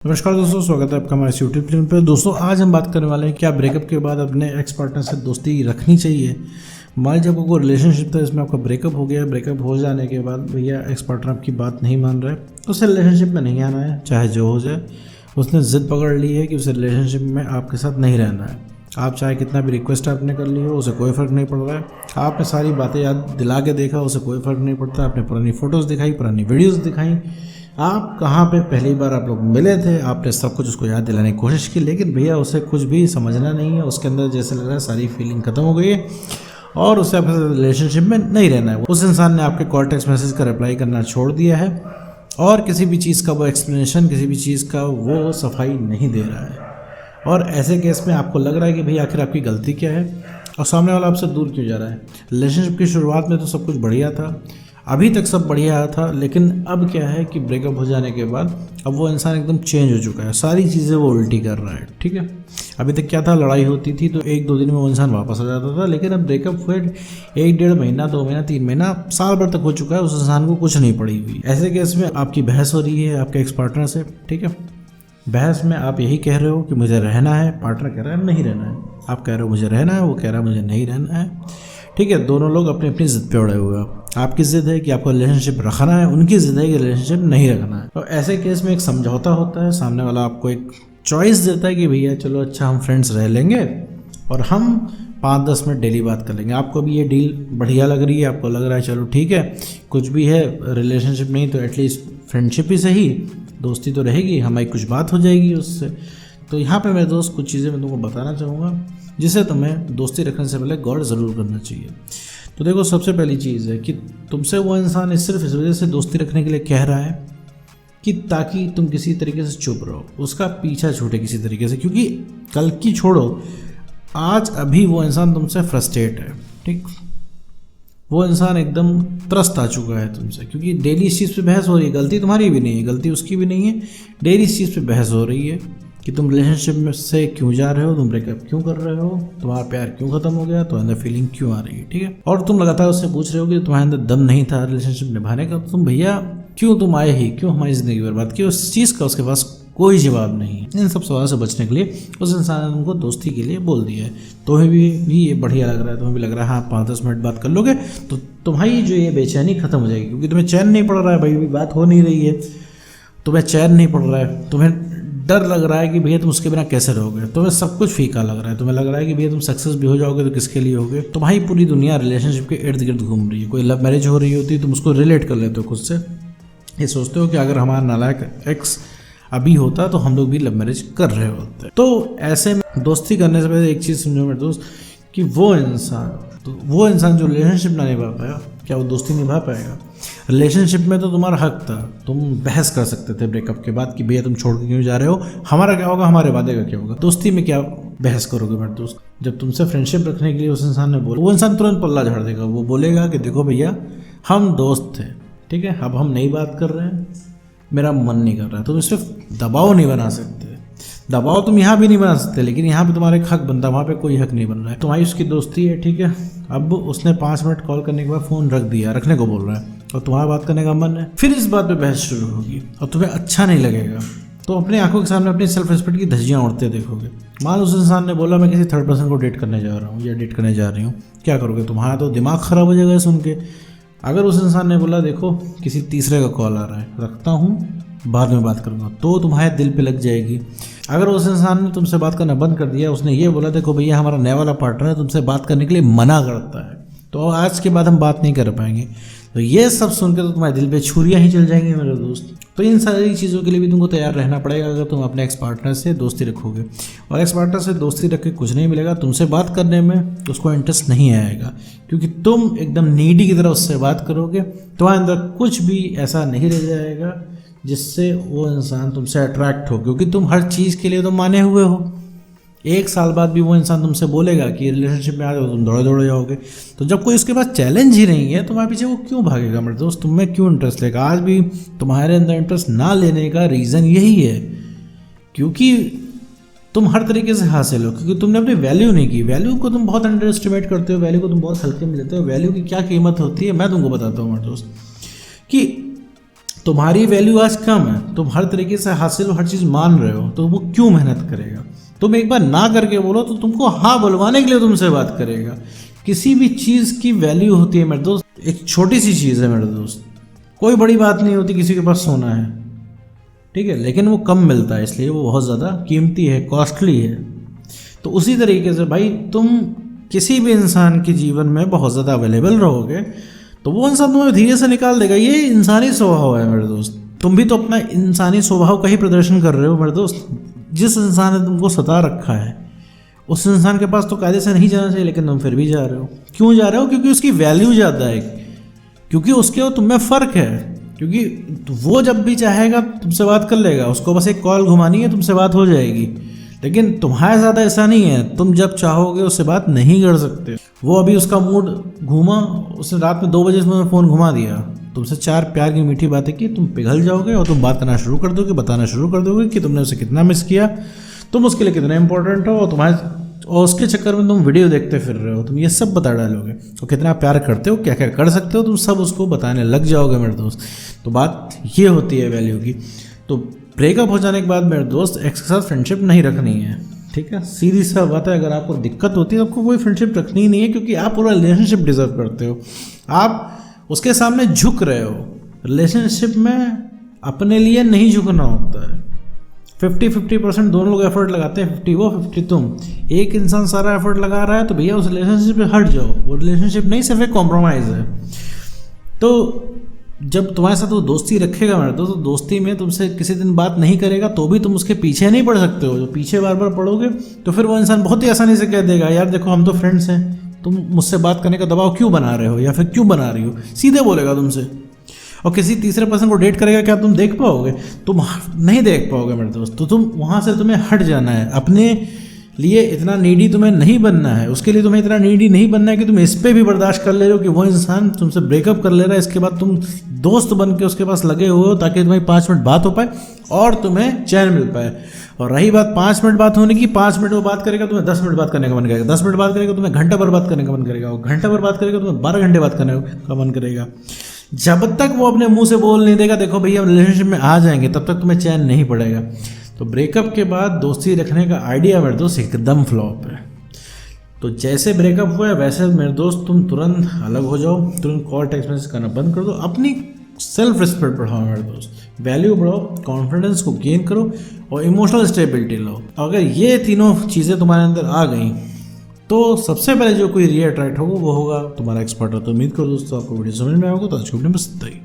नमस्कार दोस्तों, स्वागत है आपका हमारे यूट्यूब चैनल पर। दोस्तों आज हम बात करने वाले हैं क्या ब्रेकअप के बाद अपने एक्स पार्टनर से दोस्ती रखनी चाहिए। मान लीजिए आपको कोई रिलेशनशिप था, इसमें आपका ब्रेकअप हो गया। ब्रेकअप हो जाने के बाद भैया एक्स पार्टनर आपकी बात नहीं मान रहा है, उसे रिलेशनशिप में नहीं आना है, चाहे जो हो जाए। उसने जिद पकड़ ली है कि उसे रिलेशनशिप में आपके साथ नहीं रहना है। आप चाहे कितना भी रिक्वेस्ट आपने कर ली हो, उसे कोई फ़र्क नहीं पड़ रहा है। आपने सारी बातें याद दिला के देखा, उसे कोई फ़र्क नहीं पड़ता। आपने पुरानी फ़ोटोज़ दिखाई, पुरानी वीडियोज़ दिखाई, आप कहाँ पे पहली बार आप लोग मिले थे, आपने सब कुछ उसको याद दिलाने की कोशिश की, लेकिन भैया उसे कुछ भी समझना नहीं है। उसके अंदर जैसे लग रहा है सारी फीलिंग खत्म हो गई है और उसे आपके साथ रिलेशनशिप में नहीं रहना है। उस इंसान ने आपके कॉल टेक्स्ट मैसेज का रिप्लाई करना छोड़ दिया है और किसी भी चीज़ का वो एक्सप्लेनेशन, किसी भी चीज़ का वो सफाई नहीं दे रहा है। और ऐसे केस में आपको लग रहा है कि भैया आखिर आपकी गलती क्या है और सामने वाला आपसे दूर क्यों जा रहा है। रिलेशनशिप की शुरुआत में तो सब कुछ बढ़िया था, अभी तक सब बढ़िया था, लेकिन अब क्या है कि ब्रेकअप हो जाने के बाद अब वो इंसान एकदम चेंज हो चुका है। सारी चीज़ें वो उल्टी कर रहा है। ठीक है, अभी तक क्या था, लड़ाई होती थी तो एक दो दिन में वो इंसान वापस आ जाता था, लेकिन अब ब्रेकअप हुए 1-1.5 महीना, 2 महीना, 3 महीना, साल भर तक हो चुका है, उस इंसान को कुछ नहीं पड़ी हुई। ऐसे केस में आपकी बहस हो रही है आपके एक्स पार्टनर से। ठीक है, बहस में आप यही कह रहे हो कि मुझे रहना है, पार्टनर कह रहा है नहीं रहना है। आप कह रहे हो मुझे रहना है, वो कह रहा है मुझे नहीं रहना है। ठीक है, दोनों लोग अपनी अपनी जिद पे अड़े हुए हो। आपकी जिद है कि आपको रिलेशनशिप रखना है, उनकी जिद है कि रिलेशनशिप नहीं रखना है। तो ऐसे केस में एक समझौता होता है, सामने वाला आपको एक चॉइस देता है कि भैया चलो अच्छा हम फ्रेंड्स रह लेंगे और हम 5-10 मिनट डेली बात कर लेंगे। आपको भी ये डील बढ़िया लग रही है, आपको लग रहा है चलो ठीक है, कुछ भी है रिलेशनशिप नहीं तो एटलीस्ट फ्रेंडशिप ही सही, दोस्ती तो रहेगी, हमारी कुछ बात हो जाएगी उससे। तो यहाँ पे मेरे दोस्त कुछ चीज़ें मैं तुमको बताना चाहूँगा जिसे तुम्हें दोस्ती रखने से पहले गौर ज़रूर करना चाहिए। तो देखो, सबसे पहली चीज़ है कि तुमसे वो इंसान सिर्फ इस वजह से दोस्ती रखने के लिए कह रहा है कि ताकि तुम किसी तरीके से चुप रहो, उसका पीछा छूटे किसी तरीके से। क्योंकि कल की छोड़ो, आज अभी वो इंसान तुमसे फ्रस्ट्रेट है। ठीक, वो इंसान एकदम त्रस्त आ चुका है तुमसे, क्योंकि डेली इस चीज़ पे बहस हो रही है। गलती तुम्हारी भी नहीं है, गलती उसकी भी नहीं है, डेली इस चीज़ पे बहस हो रही है कि तुम रिलेशनशिप में से क्यों जा रहे हो, तुम ब्रेकअप क्यों कर रहे हो, तुम्हारा प्यार क्यों खत्म हो गया, तुम्हारे अंदर फीलिंग क्यों आ रही है। ठीक है, और तुम लगातार उससे पूछ रहे हो कि तुम्हारे अंदर दम नहीं था रिलेशनशिप निभाने का, तो तुम भैया क्यों तुम आए ही, क्यों हमारी ज़िंदगी बर्बाद की। उस चीज़ का उसके पास कोई जवाब नहीं है। इन सब सवालों से बचने के लिए उस इंसान ने तुमको दोस्ती के लिए बोल दिया है। तुम्हें भी ये बढ़िया लग रहा है, तुम्हें भी लग रहा है हाँ 5-10 मिनट बात कर लोगे तो तुम्हारी जो ये बेचैनी खत्म हो जाएगी, क्योंकि तुम्हें चैन नहीं पड़ रहा है, भाई भी बात हो नहीं रही है, तुम्हें चैन नहीं पड़ रहा है, तुम्हें डर लग रहा है कि भैया तुम उसके बिना कैसे रहोगे, तुम्हें सब कुछ फीका लग रहा है, तुम्हें लग रहा है कि भैया तुम सक्सेस भी हो जाओगे तो किसके लिए होगे। तुम्हारी पूरी दुनिया रिलेशनशिप के इर्द गिर्द घूम रही है। कोई लव मैरिज हो रही होती है, तुम उसको रिलेट कर लेते हो खुद से, ये सोचते हो कि अगर हमारा नालायक एक्स अभी होता तो हम लोग भी लव मैरिज कर रहे होते। तो ऐसे में दोस्ती करने से पहले एक चीज़ समझो मेरे दोस्त कि वो इंसान जो रिलेशनशिप ना निभा पाया, क्या वो दोस्ती निभा पाएगा। रिलेशनशिप में तो तुम्हारा हक था, तुम बहस कर सकते थे ब्रेकअप के बाद कि भैया तुम छोड़ के क्यों जा रहे हो, हमारा क्या होगा, हमारे वादे का क्या होगा। दोस्ती में क्या बहस करोगे मेरे दोस्त। जब तुमसे फ्रेंडशिप रखने के लिए उस इंसान ने बोला, वो इंसान तुरंत पल्ला झाड़ देगा। वो बोलेगा कि देखो भैया हम दोस्त थे, ठीक है, अब हम नई बात कर रहे हैं, मेरा मन नहीं कर रहा है। तुम सिर्फ दबाव नहीं बना सकते, दबाव तुम यहाँ भी नहीं बना सकते, लेकिन यहाँ पे तुम्हारा एक हक बनता है, वहाँ पे कोई हक नहीं बन रहा है। तुम्हारी उसकी दोस्ती है, ठीक है, अब उसने 5 मिनट कॉल करने के बाद फ़ोन रख दिया, रखने को बोल रहा है और तुम्हारा बात करने का मन है, फिर इस बात पे बहस शुरू होगी और तुम्हें अच्छा नहीं लगेगा। तो अपनी आंखों के सामने अपनी सेल्फ रिस्पेक्ट की धज्जियाँ उड़ते देखोगे। मान उस इंसान ने बोला मैं किसी थर्ड पर्सन को डेट करने जा रहा हूँ या डेट करने जा रही हूँ, क्या करोगे। तुम्हारा तो दिमाग ख़राब हो जाएगा सुन के। अगर उस इंसान ने बोला देखो किसी तीसरे का कॉल आ रहा है, रखता हूँ, बाद में बात करूँगा, तो तुम्हारे दिल पे लग जाएगी। अगर उस इंसान ने तुमसे बात करना बंद कर दिया, उसने ये बोला देखो भैया हमारा नया वाला पार्टनर है, तुमसे बात करने के लिए मना करता है, तो आज के बाद हम बात नहीं कर पाएंगे, तो ये सब सुनकर तो तुम्हारे दिल पे छुरियाँ ही चल जाएंगी मेरे दोस्त। तो इन सारी चीज़ों के लिए भी तुमको तैयार रहना पड़ेगा अगर तुम अपने एक्स पार्टनर से दोस्ती रखोगे। और एक्स पार्टनर से दोस्ती रख के कुछ नहीं मिलेगा, तुमसे बात करने में उसको इंटरेस्ट नहीं आएगा, क्योंकि तुम एकदम नीडी की तरह उससे बात करोगे, तुम्हारे अंदर कुछ भी ऐसा नहीं रह जाएगा जिससे वो इंसान तुमसे अट्रैक्ट हो, क्योंकि तुम हर चीज़ के लिए तो माने हुए हो। 1 साल बाद भी वो इंसान तुमसे बोलेगा कि रिलेशनशिप में आ जाओ, तुम दौड़े दौड़े जाओगे। तो जब कोई उसके पास चैलेंज ही नहीं है, तुम्हारे पीछे वो क्यों भागेगा मेरे दोस्त, तुम्हें क्यों इंटरेस्ट लेगा। आज भी तुम्हारे अंदर इंटरेस्ट ना लेने का रीज़न यही है, क्योंकि तुम हर तरीके से हासिल हो, क्योंकि तुमने अपनी वैल्यू नहीं की। वैल्यू को तुम बहुत अंडर एस्टिमेट करते हो, वैल्यू को तुम बहुत हल्के में लेते हो। वैल्यू की क्या कीमत होती है मैं तुमको बताता हूँ मेरे दोस्त, कि तुम्हारी वैल्यू आज कम है, तुम हर तरीके से हासिल हर चीज़ मान रहे हो, तो वो क्यों मेहनत करेगा? तुम एक बार ना करके बोलो तो तुमको हाँ बुलवाने के लिए तुमसे बात करेगा। किसी भी चीज़ की वैल्यू होती है मेरे दोस्त, एक छोटी सी चीज़ है मेरे दोस्त, कोई बड़ी बात नहीं होती किसी के पास सोना है, ठीक है, लेकिन वो कम मिलता है इसलिए वो बहुत ज़्यादा कीमती है, कॉस्टली है। तो उसी तरीके से भाई तुम किसी भी इंसान के जीवन में बहुत ज़्यादा अवेलेबल रहोगे तो वो इंसान तुम्हें धीरे से निकाल देगा। ये इंसानी स्वभाव है मेरे दोस्त। तुम भी तो अपना इंसानी स्वभाव का ही प्रदर्शन कर रहे हो मेरे दोस्त। जिस इंसान ने तुमको सता रखा है उस इंसान के पास तो कायदे से नहीं जाना चाहिए, लेकिन तुम फिर भी जा रहे हो। क्यों जा रहे हो? क्योंकि उसकी वैल्यू ज़्यादा है, क्योंकि उसके और तुम में फ़र्क है, क्योंकि वो जब भी चाहेगा तुमसे बात कर लेगा, उसको बस एक कॉल घुमानी है, तुमसे बात हो जाएगी। लेकिन तुम्हारे साथ ऐसा नहीं है, तुम जब चाहोगे उससे बात नहीं कर सकते। वो अभी उसका मूड घूमा, उसने रात में 2 बजे तुम्हें फ़ोन घुमा दिया, तुमसे 4 प्यार की मीठी बातें की, तुम पिघल जाओगे और तुम बात करना शुरू कर दोगे, बताना शुरू कर दोगे कि तुमने उसे कितना मिस किया, तुम उसके लिए कितना इंपॉर्टेंट हो, और उसके चक्कर में तुम वीडियो देखते फिर रहे हो, तुम ये सब बता डालोगे। तो कितना प्यार करते हो, क्या क्या कर सकते हो, तुम सब उसको बताने लग जाओगे मेरे दोस्त। तो बात ये होती है वैल्यू की। तो ब्रेकअप हो जाने के बाद मेरे दोस्त एक्स के साथ फ्रेंडशिप नहीं रखनी है, ठीक है, सीधी सा बात है। अगर आपको दिक्कत होती है तो आपको कोई फ्रेंडशिप रखनी ही नहीं है, क्योंकि आप पूरा रिलेशनशिप डिजर्व करते हो। आप उसके सामने झुक रहे हो। रिलेशनशिप में अपने लिए नहीं झुकना होता है। 50-50% दोनों लोग एफर्ट लगाते हैं, 50 वो 50 तुम। एक इंसान सारा एफर्ट लगा रहा है तो भैया उस रिलेशनशिप से हट जाओ। वो रिलेशनशिप नहीं, सिर्फ एक कॉम्प्रोमाइज़ है। तो जब तुम्हारे साथ वो दोस्ती रखेगा मेरे दोस्त, तो दोस्ती में तुमसे किसी दिन बात नहीं करेगा तो भी तुम उसके पीछे नहीं पड़ सकते हो। जो पीछे बार बार पड़ोगे तो फिर वो इंसान बहुत ही आसानी से कह देगा, यार देखो हम तो फ्रेंड्स हैं, तुम मुझसे बात करने का दबाव क्यों बना रहे हो, या फिर क्यों बना रही हो, सीधे बोलेगा तुमसे। और किसी तीसरे पर्सन को डेट करेगा, क्या तुम देख पाओगे? तुम नहीं देख पाओगे मेरे दोस्त। तो तुम वहाँ से तुम्हें हट जाना है। अपने लिए इतना नीडी तुम्हें नहीं बनना है, उसके लिए तुम्हें इतना नीडी नहीं बनना है कि तुम इस पे भी बर्दाश्त कर ले रहे हो कि वो इंसान तुमसे ब्रेकअप कर ले रहा है, इसके बाद तुम दोस्त बन के उसके पास लगे हुए हो ताकि तुम्हारी 5 मिनट बात हो पाए और तुम्हें चैन मिल पाए। और रही बात 5 मिनट बात होने की, 5 मिनट वो बात करेगा, तुम्हें 10 मिनट बात करने का मन करेगा, 10 मिनट बात करेगा, तुम्हें घंटा भर बात करने का मन करेगा, और घंटा भर बात करेगा, तुम्हें 12 घंटे बात करने का मन करेगा। जब तक वो अपने मुंह से बोल नहीं देगा देखो भैया हम रिलेशनशिप में आ जाएंगे, तब तक तुम्हें चैन नहीं पड़ेगा। तो ब्रेकअप के बाद दोस्ती रखने का आइडिया मेरे दोस्त एकदम फ्लॉप है। तो जैसे ब्रेकअप हुआ है वैसे मेरे दोस्त तुम तुरंत अलग हो जाओ, तुरंत कॉल टेक्स्ट मैसेज करना बंद कर दो, अपनी सेल्फ रिस्पेक्ट बढ़ाओ मेरे दोस्त, वैल्यू बढ़ाओ, कॉन्फिडेंस को गेन करो और इमोशनल स्टेबिलिटी लो। अगर ये तीनों चीज़ें तुम्हारे अंदर आ गई तो सबसे पहले जो कोई रिएट्रैक्ट होगा वो होगा तुम्हारा एक्सपर्ट। तो उम्मीद करो दोस्तों आपको वीडियो समझ में आएगा। तो आज की वीडियो में बस इतना ही।